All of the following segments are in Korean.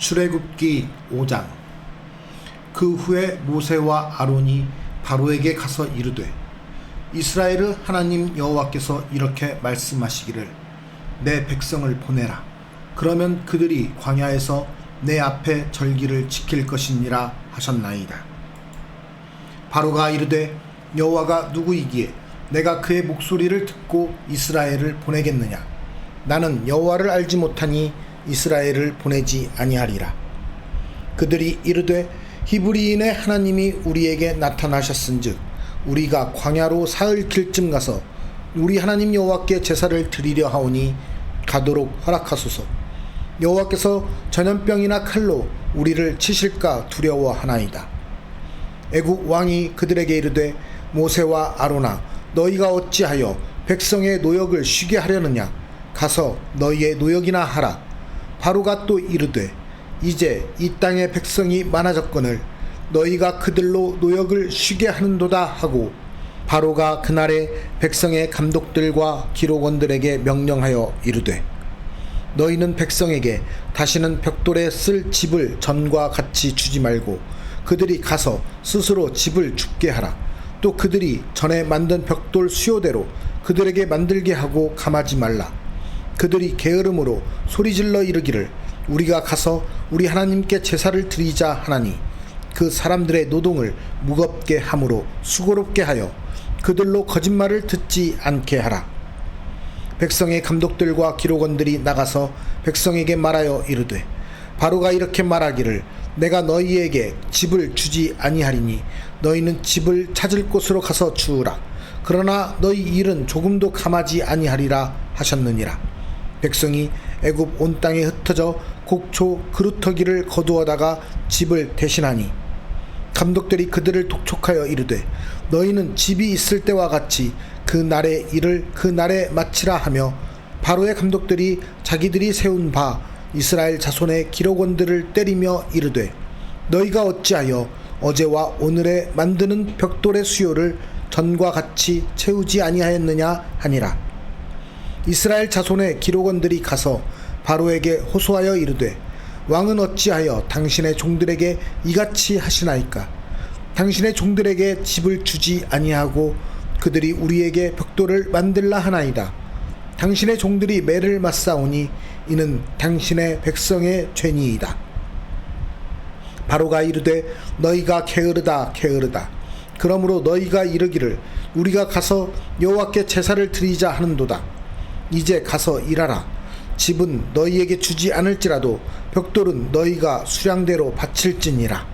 출애굽기 5장. 그 후에 모세와 아론이 바로에게 가서 이르되, 이스라엘의 하나님 여호와께서 이렇게 말씀하시기를, 내 백성을 보내라. 그러면 그들이 광야에서 내 앞에 절기를 지킬 것이니라 하셨나이다. 바로가 이르되, 여호와가 누구이기에 내가 그의 목소리를 듣고 이스라엘을 보내겠느냐? 나는 여호와를 알지 못하니 이스라엘을 보내지 아니하리라. 그들이 이르되, 히브리인의 하나님이 우리에게 나타나셨은즉 우리가 광야로 사흘 길쯤 가서 우리 하나님 여호와께 제사를 드리려 하오니 가도록 허락하소서. 여호와께서 전염병이나 칼로 우리를 치실까 두려워하나이다. 애굽 왕이 그들에게 이르되, 모세와 아론아, 너희가 어찌하여 백성의 노역을 쉬게 하려느냐? 가서 너희의 노역이나 하라. 바로가 또 이르되, 이제 이 땅의 백성이 많아졌거늘 너희가 그들로 노역을 쉬게 하는도다 하고, 바로가 그날에 백성의 감독들과 기록원들에게 명령하여 이르되, 너희는 백성에게 다시는 벽돌에 쓸 집을 전과 같이 주지 말고 그들이 가서 스스로 집을 줍게 하라. 또 그들이 전에 만든 벽돌 수요대로 그들에게 만들게 하고 감하지 말라. 그들이 게으름으로 소리질러 이르기를, 우리가 가서 우리 하나님께 제사를 드리자 하나니 그 사람들의 노동을 무겁게 함으로 수고롭게 하여 그들로 거짓말을 듣지 않게 하라. 백성의 감독들과 기록원들이 나가서 백성에게 말하여 이르되, 바로가 이렇게 말하기를, 내가 너희에게 집을 주지 아니하리니 너희는 집을 찾을 곳으로 가서 주우라. 그러나 너희 일은 조금도 감하지 아니하리라 하셨느니라. 백성이 애굽 온 땅에 흩어져 곡초 그루터기를 거두어다가 집을 대신하니, 감독들이 그들을 독촉하여 이르되, 너희는 집이 있을 때와 같이 그 날의 일을 그 날에 마치라 하며, 바로의 감독들이 자기들이 세운 바 이스라엘 자손의 기록원들을 때리며 이르되, 너희가 어찌하여 어제와 오늘에 만드는 벽돌의 수요를 전과 같이 채우지 아니하였느냐 하니라. 이스라엘 자손의 기록원들이 가서 바로에게 호소하여 이르되, 왕은 어찌하여 당신의 종들에게 이같이 하시나이까? 당신의 종들에게 집을 주지 아니하고 그들이 우리에게 벽돌을 만들라 하나이다. 당신의 종들이 매를 맞사오니 이는 당신의 백성의 죄니이다. 바로가 이르되, 너희가 게으르다 게으르다. 그러므로 너희가 이르기를, 우리가 가서 여호와께 제사를 드리자 하는도다. 이제 가서 일하라. 집은 너희에게 주지 않을지라도 벽돌은 너희가 수량대로 바칠지니라.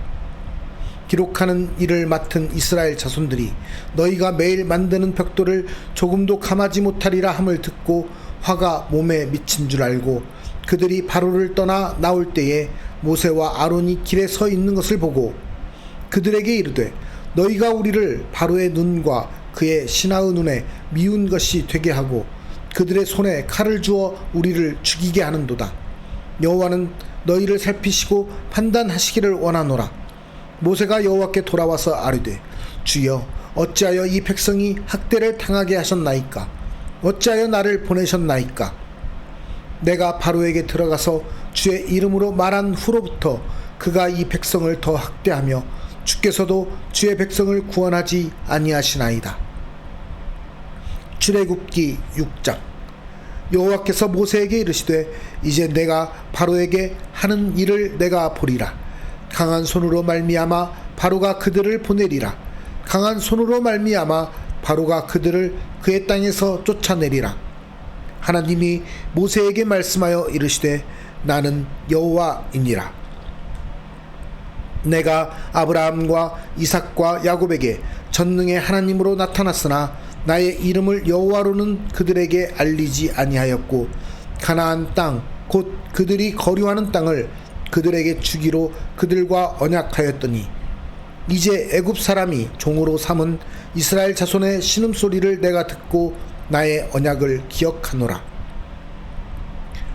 기록하는 일을 맡은 이스라엘 자손들이 너희가 매일 만드는 벽돌을 조금도 감하지 못하리라 함을 듣고 화가 몸에 미친 줄 알고, 그들이 바로를 떠나 나올 때에 모세와 아론이 길에 서 있는 것을 보고 그들에게 이르되, 너희가 우리를 바로의 눈과 그의 신하의 눈에 미운 것이 되게 하고 그들의 손에 칼을 주어 우리를 죽이게 하는도다. 여호와는 너희를 살피시고 판단하시기를 원하노라. 모세가 여호와께 돌아와서 아뢰되, 주여, 어찌하여 이 백성이 학대를 당하게 하셨나이까? 어찌하여 나를 보내셨나이까? 내가 바로에게 들어가서 주의 이름으로 말한 후로부터 그가 이 백성을 더 학대하며 주께서도 주의 백성을 구원하지 아니하시나이다. 출애굽기 6장. 여호와께서 모세에게 이르시되, 이제 내가 바로에게 하는 일을 내가 보리라. 강한 손으로 말미암아 바로가 그들을 보내리라. 강한 손으로 말미암아 바로가 그들을 그의 땅에서 쫓아내리라. 하나님이 모세에게 말씀하여 이르시되, 나는 여호와이니라. 내가 아브라함과 이삭과 야곱에게 전능의 하나님으로 나타났으나 나의 이름을 여호와로는 그들에게 알리지 아니하였고, 가나안 땅 곧 그들이 거류하는 땅을 그들에게 주기로 그들과 언약하였더니, 이제 애굽 사람이 종으로 삼은 이스라엘 자손의 신음소리를 내가 듣고 나의 언약을 기억하노라.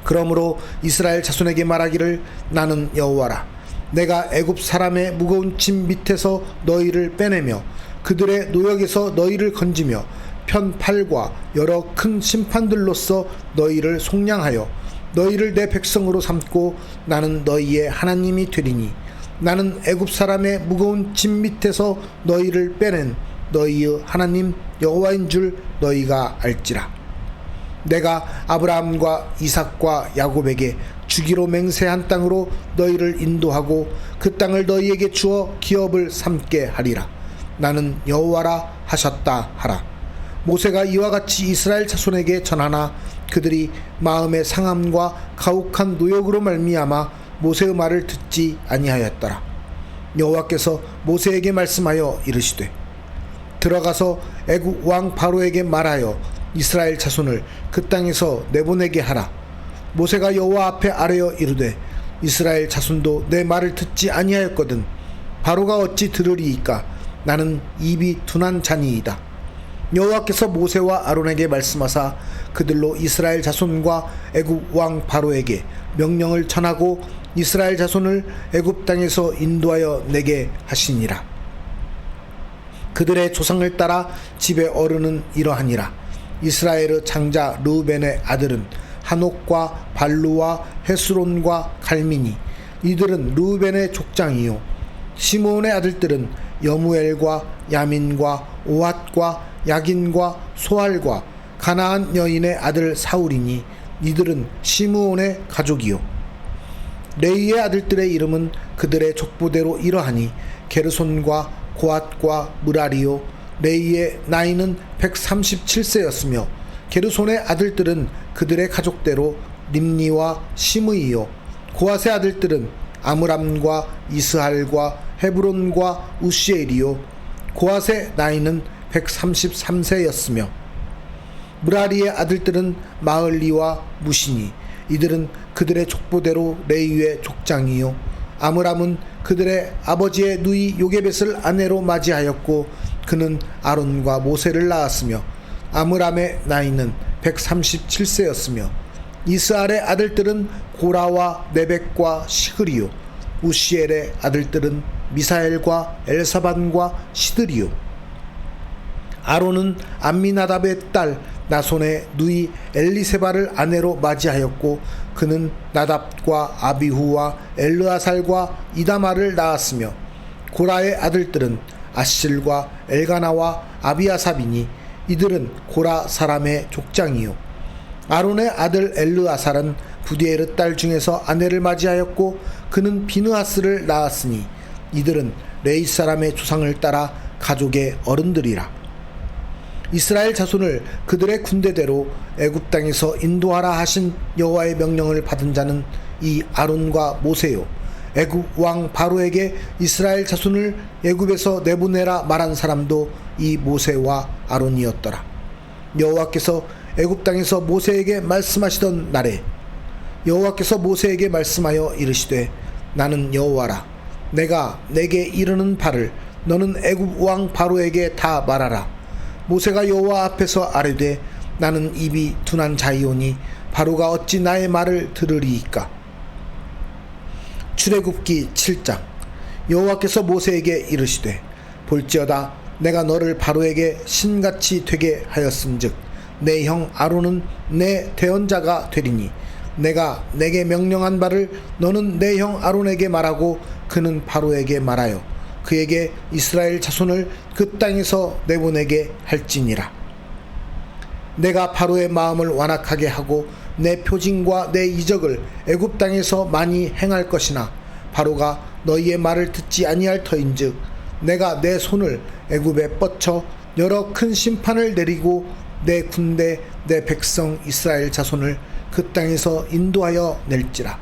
그러므로 이스라엘 자손에게 말하기를, 나는 여호와라. 내가 애굽 사람의 무거운 짐 밑에서 너희를 빼내며 그들의 노역에서 너희를 건지며 편 팔과 여러 큰 심판들로서 너희를 속량하여 너희를 내 백성으로 삼고 나는 너희의 하나님이 되리니 나는 애굽 사람의 무거운 짐 밑에서 너희를 빼낸 너희의 하나님 여호와인 줄 너희가 알지라. 내가 아브라함과 이삭과 야곱에게 주기로 맹세한 땅으로 너희를 인도하고 그 땅을 너희에게 주어 기업을 삼게 하리라. 나는 여호와라 하셨다 하라. 모세가 이와 같이 이스라엘 자손에게 전하나 그들이 마음의 상함과 가혹한 노역으로 말미암아 모세의 말을 듣지 아니하였더라. 여호와께서 모세에게 말씀하여 이르시되 들어가서 애굽 왕 바로에게 말하여 이스라엘 자손을 그 땅에서 내보내게 하라. 모세가 여호와 앞에 아뢰어 이르되 이스라엘 자손도 내 말을 듣지 아니하였거든 바로가 어찌 들으리이까. 나는 입이 둔한 자니이다. 여호와께서 모세와 아론에게 말씀하사 그들로 이스라엘 자손과 애굽 왕 바로에게 명령을 전하고 이스라엘 자손을 애굽 땅에서 인도하여 내게 하시니라. 그들의 조상을 따라 집의 어른은 이러하니라. 이스라엘의 장자 르우벤의 아들은 한옥과 발루와 헤스론과 갈미니 이들은 르우벤의 족장이요. 시므온의 아들들은 여무엘과 야민과 오핫과 야긴과 소알과 가나안 여인의 아들 사울이니 이들은 시므온의 가족이요. 레이의 아들들의 이름은 그들의 족보대로 이러하니 게르손과 고핫과 므라리요. 레이의 나이는 137세였으며 게르손의 아들들은 그들의 가족대로 림니와 시므이요. 고핫의 아들들은 아므람과 이스할과 헤브론과 우시엘이요. 고핫의 나이는 133세였으며 므라리의 아들들은 마을리와 무시니 이들은 그들의 족보대로 레위의 족장이요. 아므람은 그들의 아버지의 누이 요게벳을 아내로 맞이하였고 그는 아론과 모세를 낳았으며 아므람의 나이는 137세였으며 이스할의 아들들은 고라와 네벡과 시그리요. 우시엘의 아들들은 미사엘과 엘사반과 시드리요. 아론은 암미나답의 딸 나손의 누이 엘리세바를 아내로 맞이하였고 그는 나답과 아비후와 엘르아살과 이다마를 낳았으며 고라의 아들들은 아실과 엘가나와 아비아삽이니 이들은 고라 사람의 족장이요. 아론의 아들 엘르아살은 부디에르 딸 중에서 아내를 맞이하였고 그는 비느하스를 낳았으니 이들은 레이 사람의 조상을 따라 가족의 어른들이라. 이스라엘 자손을 그들의 군대대로 애굽 땅에서 인도하라 하신 여호와의 명령을 받은 자는 이 아론과 모세요. 애굽 왕 바로에게 이스라엘 자손을 애굽에서 내보내라 말한 사람도 이 모세와 아론이었더라. 여호와께서 애굽 땅에서 모세에게 말씀하시던 날에 여호와께서 모세에게 말씀하여 이르시되 나는 여호와라. 내가 내게 이르는 바를 너는 애굽 왕 바로에게 다 말하라. 모세가 여호와 앞에서 아뢰되 나는 입이 둔한 자이오니 바로가 어찌 나의 말을 들으리이까. 출애굽기 7장. 여호와께서 모세에게 이르시되 볼지어다 내가 너를 바로에게 신같이 되게 하였음즉 내 형 아론은 내 대언자가 되리니 내가 내게 명령한 바를 너는 내 형 아론에게 말하고 그는 바로에게 말하여 그에게 이스라엘 자손을 그 땅에서 내보내게 할지니라. 내가 바로의 마음을 완악하게 하고 내 표징과 내 이적을 애굽 땅에서 많이 행할 것이나 바로가 너희의 말을 듣지 아니할 터인즉 내가 내 손을 애굽에 뻗쳐 여러 큰 심판을 내리고 내 군대 내 백성 이스라엘 자손을 그 땅에서 인도하여 낼지라.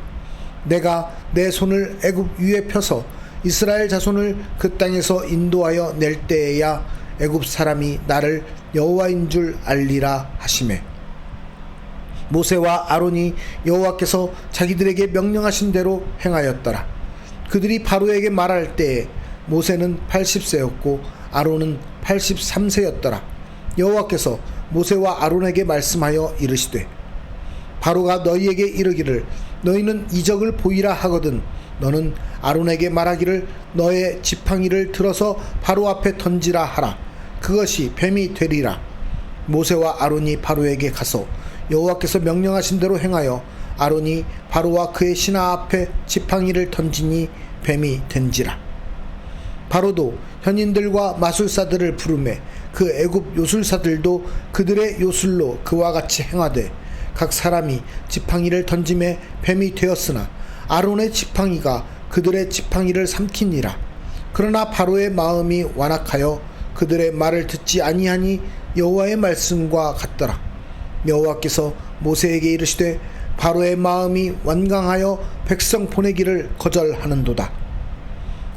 내가 내 손을 애굽 위에 펴서 이스라엘 자손을 그 땅에서 인도하여 낼 때에야 애굽 사람이 나를 여호와인 줄 알리라 하시매 모세와 아론이 여호와께서 자기들에게 명령하신 대로 행하였더라. 그들이 바로에게 말할 때에 모세는 80세였고 아론은 83세였더라. 여호와께서 모세와 아론에게 말씀하여 이르시되 바로가 너희에게 이르기를 너희는 이적을 보이라 하거든 너는 아론에게 말하기를 너의 지팡이를 들어서 바로 앞에 던지라 하라. 그것이 뱀이 되리라. 모세와 아론이 바로에게 가서 여호와께서 명령하신 대로 행하여 아론이 바로와 그의 신하 앞에 지팡이를 던지니 뱀이 된지라. 바로도 현인들과 마술사들을 부르매 그 애굽 요술사들도 그들의 요술로 그와 같이 행하되 각 사람이 지팡이를 던짐에 뱀이 되었으나 아론의 지팡이가 그들의 지팡이를 삼키니라. 그러나 바로의 마음이 완악하여 그들의 말을 듣지 아니하니 여호와의 말씀과 같더라. 여호와께서 모세에게 이르시되 바로의 마음이 완강하여 백성 보내기를 거절하는도다.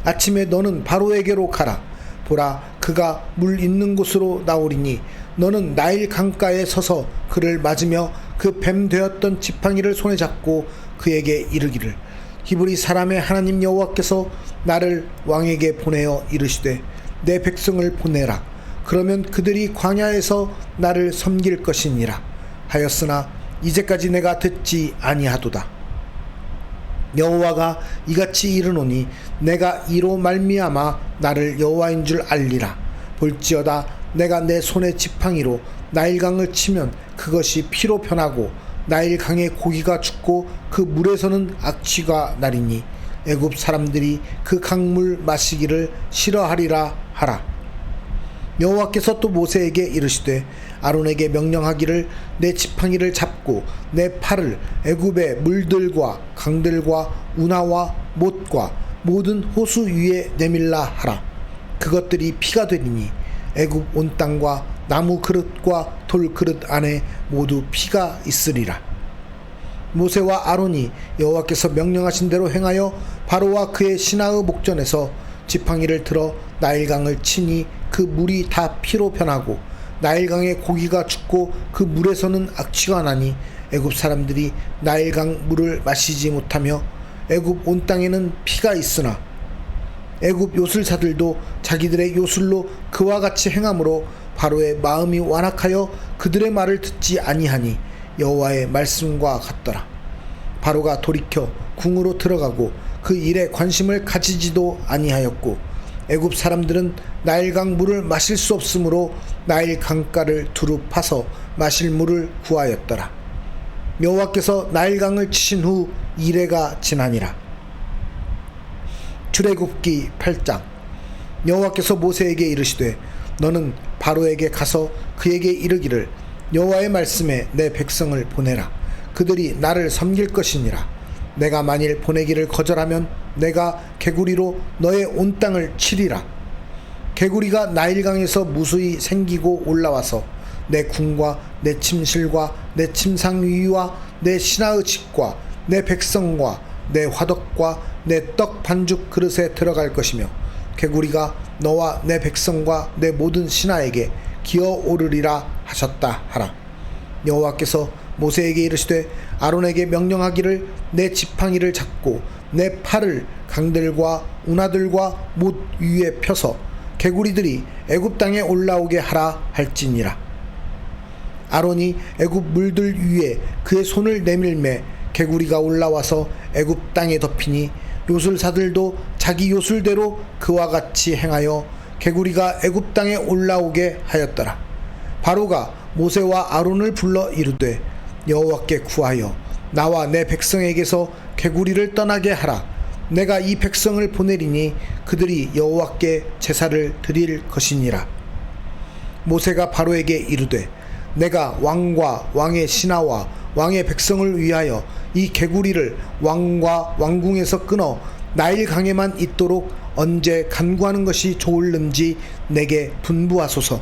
아침에 너는 바로에게로 가라. 보라, 그가 물 있는 곳으로 나오리니 너는 나일 강가에 서서 그를 맞으며 그 뱀 되었던 지팡이를 손에 잡고 그에게 이르기를 히브리 사람의 하나님 여호와께서 나를 왕에게 보내어 이르시되 내 백성을 보내라. 그러면 그들이 광야에서 나를 섬길 것이니라 하였으나 이제까지 내가 듣지 아니하도다. 여호와가 이같이 이르노니 내가 이로 말미암아 나를 여호와인 줄 알리라. 볼지어다 내가 내 손의 지팡이로 나일강을 치면 그것이 피로 변하고 나일강의 고기가 죽고 그 물에서는 악취가 나리니 애굽 사람들이 그 강물 마시기를 싫어하리라 하라. 여호와께서 또 모세에게 이르시되 아론에게 명령하기를 내 지팡이를 잡고 내 팔을 애굽의 물들과 강들과 운하와 못과 모든 호수 위에 내밀라 하라. 그것들이 피가 되리니 애굽 온 땅과 나무 그릇과 돌 그릇 안에 모두 피가 있으리라. 모세와 아론이 여호와께서 명령하신 대로 행하여 바로와 그의 신하의 목전에서 지팡이를 들어 나일강을 치니 그 물이 다 피로 변하고 나일강의 고기가 죽고 그 물에서는 악취가 나니 애굽 사람들이 나일강 물을 마시지 못하며 애굽 온 땅에는 피가 있으나 애굽 요술사들도 자기들의 요술로 그와 같이 행함으로 바로의 마음이 완악하여 그들의 말을 듣지 아니하니 여호와의 말씀과 같더라. 바로가 돌이켜 궁으로 들어가고 그 일에 관심을 가지지도 아니하였고 애굽 사람들은 나일강 물을 마실 수 없으므로 나일 강가를 두루 파서 마실 물을 구하였더라. 여호와께서 나일강을 치신 후 이레가 지나니라. 출애굽기 8장. 여호와께서 모세에게 이르시되 너는 바로에게 가서 그에게 이르기를 여호와의 말씀에 내 백성을 보내라. 그들이 나를 섬길 것이니라. 내가 만일 보내기를 거절하면 내가 개구리로 너의 온 땅을 치리라. 개구리가 나일강에서 무수히 생기고 올라와서 내 궁과 내 침실과 내 침상 위와 내 신하의 집과 내 백성과 내 화덕과 내 떡 반죽 그릇에 들어갈 것이며 개구리가 너와 내 백성과 내 모든 신하에게 기어오르리라 하셨다 하라. 여호와께서 모세에게 이르시되 아론에게 명령하기를 내 지팡이를 잡고 내 팔을 강들과 운하들과 못 위에 펴서 개구리들이 애굽 땅에 올라오게 하라 할지니라. 아론이 애굽 물들 위에 그의 손을 내밀매 개구리가 올라와서 애굽 땅에 덮이니 요술사들도 자기 요술대로 그와 같이 행하여 개구리가 애굽 땅에 올라오게 하였더라. 바로가 모세와 아론을 불러 이르되 여호와께 구하여 나와 내 백성에게서 개구리를 떠나게 하라. 내가 이 백성을 보내리니 그들이 여호와께 제사를 드릴 것이니라. 모세가 바로에게 이르되 내가 왕과 왕의 신하와 왕의 백성을 위하여 이 개구리를 왕과 왕궁에서 끊어 나일 강에만 있도록 언제 간구하는 것이 좋을는지 내게 분부하소서.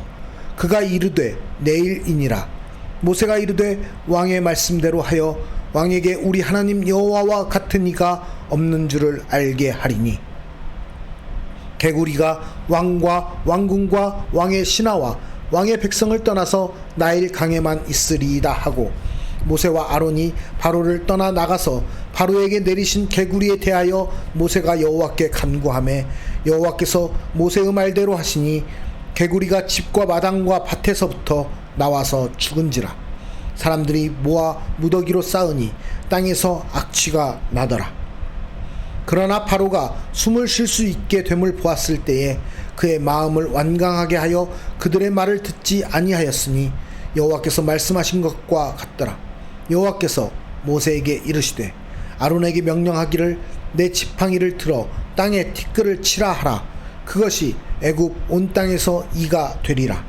그가 이르되 내일이니라. 모세가 이르되 왕의 말씀대로 하여 왕에게 우리 하나님 여호와와 같은 이가 없는 줄을 알게 하리니 개구리가 왕과 왕궁과 왕의 신하와 왕의 백성을 떠나서 나일 강에만 있으리이다 하고 모세와 아론이 바로를 떠나 나가서 바로에게 내리신 개구리에 대하여 모세가 여호와께 간구하매 여호와께서 모세의 말대로 하시니 개구리가 집과 마당과 밭에서부터 나와서 죽은지라. 사람들이 모아 무더기로 쌓으니 땅에서 악취가 나더라. 그러나 바로가 숨을 쉴 수 있게 됨을 보았을 때에 그의 마음을 완강하게 하여 그들의 말을 듣지 아니하였으니 여호와께서 말씀하신 것과 같더라. 여호와께서 모세에게 이르시되 아론에게 명령하기를 내 지팡이를 들어 땅에 티끌을 치라 하라. 그것이 애굽 온 땅에서 이가 되리라.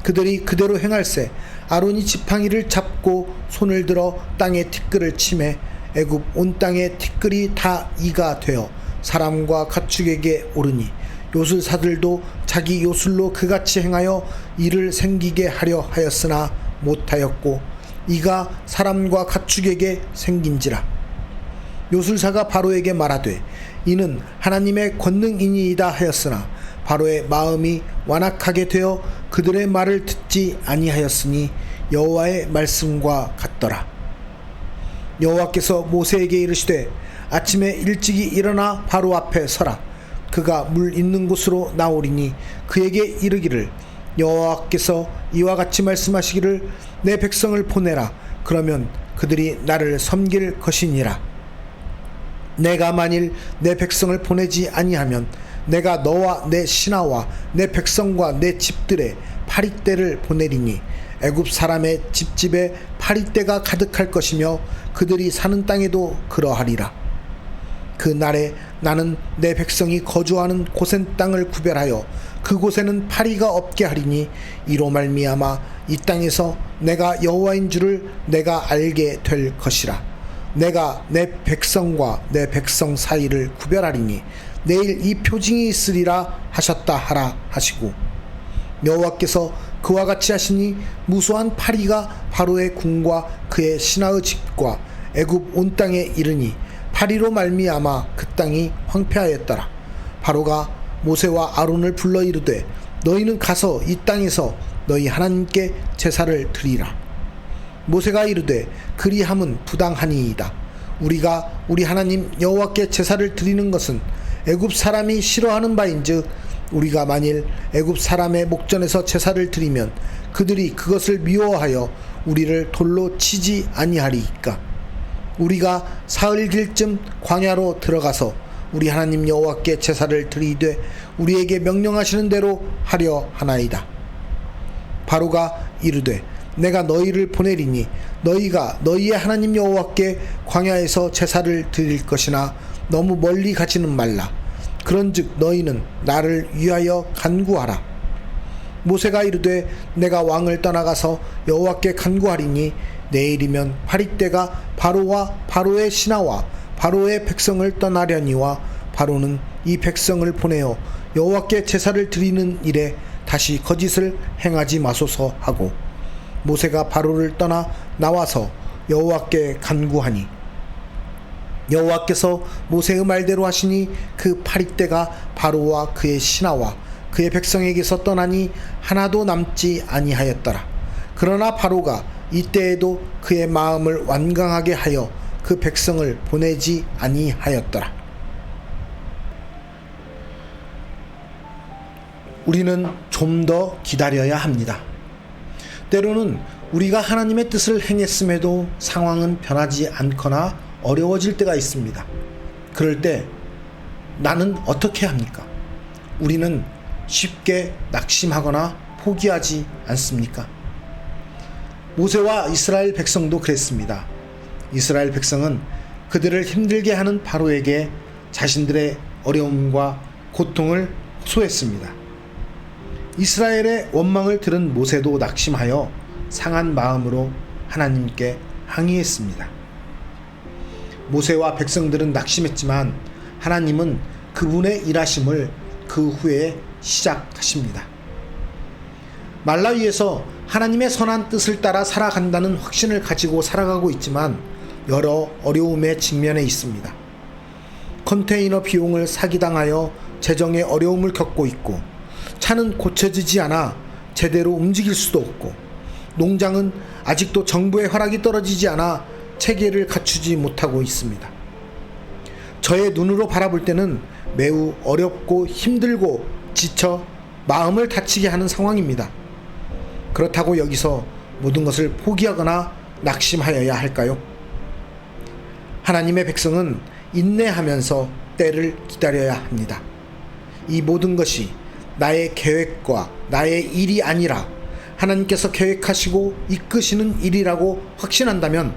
그들이 그대로 행할세 아론이 지팡이를 잡고 손을 들어 땅에 티끌을 치매 애굽 온 땅에 티끌이 다 이가 되어 사람과 가축에게 오르니 요술사들도 자기 요술로 그같이 행하여 이를 생기게 하려 하였으나 못하였고 이가 사람과 가축에게 생긴지라. 요술사가 바로에게 말하되 이는 하나님의 권능이니이다 하였으나 바로의 마음이 완악하게 되어 그들의 말을 듣지 아니하였으니 여호와의 말씀과 같더라. 여호와께서 모세에게 이르시되 아침에 일찍이 일어나 바로 앞에 서라. 그가 물 있는 곳으로 나오리니 그에게 이르기를 여호와께서 이와 같이 말씀하시기를 내 백성을 보내라. 그러면 그들이 나를 섬길 것이니라. 내가 만일 내 백성을 보내지 아니하면 내가 너와 내 신하와 내 백성과 내 집들에 파리떼를 보내리니 애굽 사람의 집집에 파리떼가 가득할 것이며 그들이 사는 땅에도 그러하리라. 그 날에 나는 내 백성이 거주하는 고센 땅을 구별하여 그곳에는 파리가 없게 하리니 이로 말미암아 이 땅에서 내가 여호와인 줄을 내가 알게 될 것이라. 내가 내 백성과 내 백성 사이를 구별하리니 내일 이 표징이 있으리라 하셨다 하라 하시고 여호와께서 그와 같이 하시니 무수한 파리가 바로의 궁과 그의 신하의 집과 애굽 온 땅에 이르니 파리로 말미암아 그 땅이 황폐하였더라. 바로가 모세와 아론을 불러 이르되 너희는 가서 이 땅에서 너희 하나님께 제사를 드리라. 모세가 이르되 그리함은 부당하니이다. 우리가 우리 하나님 여호와께 제사를 드리는 것은 애굽 사람이 싫어하는 바인즉 우리가 만일 애굽 사람의 목전에서 제사를 드리면 그들이 그것을 미워하여 우리를 돌로 치지 아니하리이까. 우리가 사흘길쯤 광야로 들어가서 우리 하나님 여호와께 제사를 드리되 우리에게 명령하시는 대로 하려 하나이다. 바로가 이르되 내가 너희를 보내리니 너희가 너희의 하나님 여호와께 광야에서 제사를 드릴 것이나 너무 멀리 가지는 말라. 그런즉 너희는 나를 위하여 간구하라. 모세가 이르되 내가 왕을 떠나가서 여호와께 간구하리니 내일이면 파리떼가 바로와 바로의 신하와 바로의 백성을 떠나려니와 바로는 이 백성을 보내어 여호와께 제사를 드리는 일에 다시 거짓을 행하지 마소서 하고 모세가 바로를 떠나 나와서 여호와께 간구하니 여호와께서 모세의 말대로 하시니 그 파리떼가 바로와 그의 신하와 그의 백성에게서 떠나니 하나도 남지 아니하였더라. 그러나 바로가 이때에도 그의 마음을 완강하게 하여 그 백성을 보내지 아니하였더라. 우리는 좀 더 기다려야 합니다. 때로는 우리가 하나님의 뜻을 행했음에도 상황은 변하지 않거나 어려워질 때가 있습니다. 그럴 때 나는 어떻게 합니까? 우리는 쉽게 낙심하거나 포기하지 않습니까? 모세와 이스라엘 백성도 그랬습니다. 이스라엘 백성은 그들을 힘들게 하는 바로에게 자신들의 어려움과 고통을 호소했습니다. 이스라엘의 원망을 들은 모세도 낙심하여 상한 마음으로 하나님께 항의했습니다. 모세와 백성들은 낙심했지만 하나님은 그분의 일하심을 그 후에 시작하십니다. 말라위에서 하나님의 선한 뜻을 따라 살아간다는 확신을 가지고 살아가고 있지만 여러 어려움에 직면해 있습니다. 컨테이너 비용을 사기당하여 재정에 어려움을 겪고 있고 차는 고쳐지지 않아 제대로 움직일 수도 없고 농장은 아직도 정부의 허락이 떨어지지 않아 체계를 갖추지 못하고 있습니다. 저의 눈으로 바라볼 때는 매우 어렵고 힘들고 지쳐 마음을 다치게 하는 상황입니다. 그렇다고 여기서 모든 것을 포기하거나 낙심하여야 할까요? 하나님의 백성은 인내하면서 때를 기다려야 합니다. 이 모든 것이 나의 계획과 나의 일이 아니라 하나님께서 계획하시고 이끄시는 일이라고 확신한다면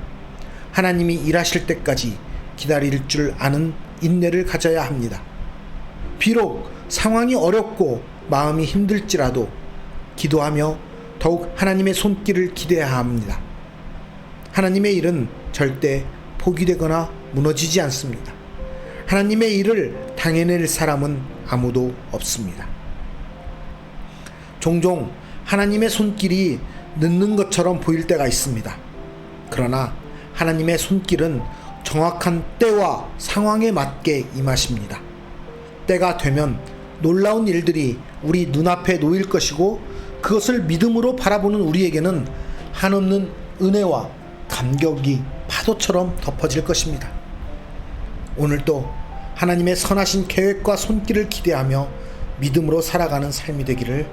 하나님이 일하실 때까지 기다릴 줄 아는 인내를 가져야 합니다. 비록 상황이 어렵고 마음이 힘들지라도 기도하며 더욱 하나님의 손길을 기대해야 합니다. 하나님의 일은 절대 포기되거나 무너지지 않습니다. 하나님의 일을 당해낼 사람은 아무도 없습니다. 종종 하나님의 손길이 늦는 것처럼 보일 때가 있습니다. 그러나 하나님의 손길은 정확한 때와 상황에 맞게 임하십니다. 때가 되면 놀라운 일들이 우리 눈앞에 놓일 것이고 그것을 믿음으로 바라보는 우리에게는 한없는 은혜와 감격이 파도처럼 덮어질 것입니다. 오늘도 하나님의 선하신 계획과 손길을 기대하며 믿음으로 살아가는 삶이 되기를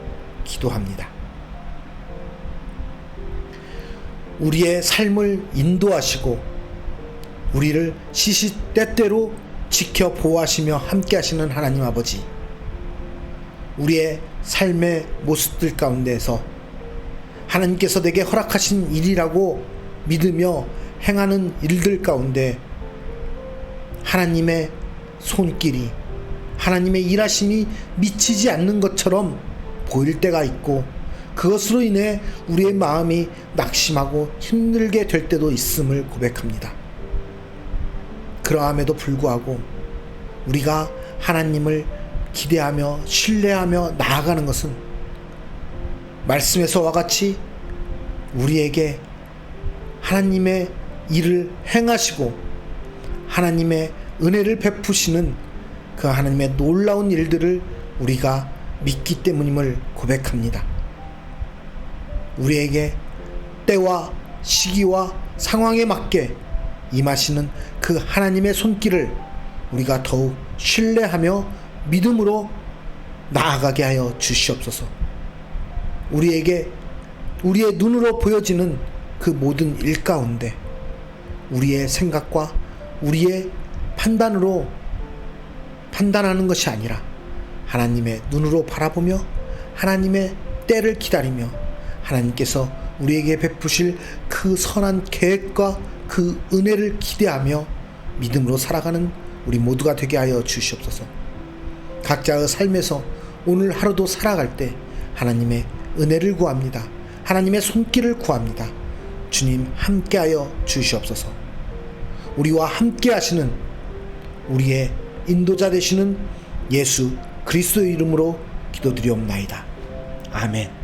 기도합니다. 우리의 삶을 인도하시고 우리를 시시때때로 지켜 보호하시며 함께 하시는 하나님 아버지, 우리의 삶의 모습들 가운데에서 하나님께서 내게 허락하신 일이라고 믿으며 행하는 일들 가운데 하나님의 손길이, 하나님의 일하심이 미치지 않는 것처럼 보일 때가 있고 그것으로 인해 우리의 마음이 낙심하고 힘들게 될 때도 있음을 고백합니다. 그러함에도 불구하고 우리가 하나님을 기대하며 신뢰하며 나아가는 것은 말씀에서와 같이 우리에게 하나님의 일을 행하시고 하나님의 은혜를 베푸시는 그 하나님의 놀라운 일들을 우리가 믿기 때문임을 고백합니다. 우리에게 때와 시기와 상황에 맞게 임하시는 그 하나님의 손길을 우리가 더욱 신뢰하며 믿음으로 나아가게 하여 주시옵소서. 우리에게 우리의 눈으로 보여지는 그 모든 일 가운데 우리의 생각과 우리의 판단으로 판단하는 것이 아니라 하나님의 눈으로 바라보며 하나님의 때를 기다리며 하나님께서 우리에게 베푸실 그 선한 계획과 그 은혜를 기대하며 믿음으로 살아가는 우리 모두가 되게 하여 주시옵소서. 각자의 삶에서 오늘 하루도 살아갈 때 하나님의 은혜를 구합니다. 하나님의 손길을 구합니다. 주님 함께하여 주시옵소서. 우리와 함께 하시는 우리의 인도자 되시는 예수 그리스도의 이름으로 기도드리옵나이다. 아멘.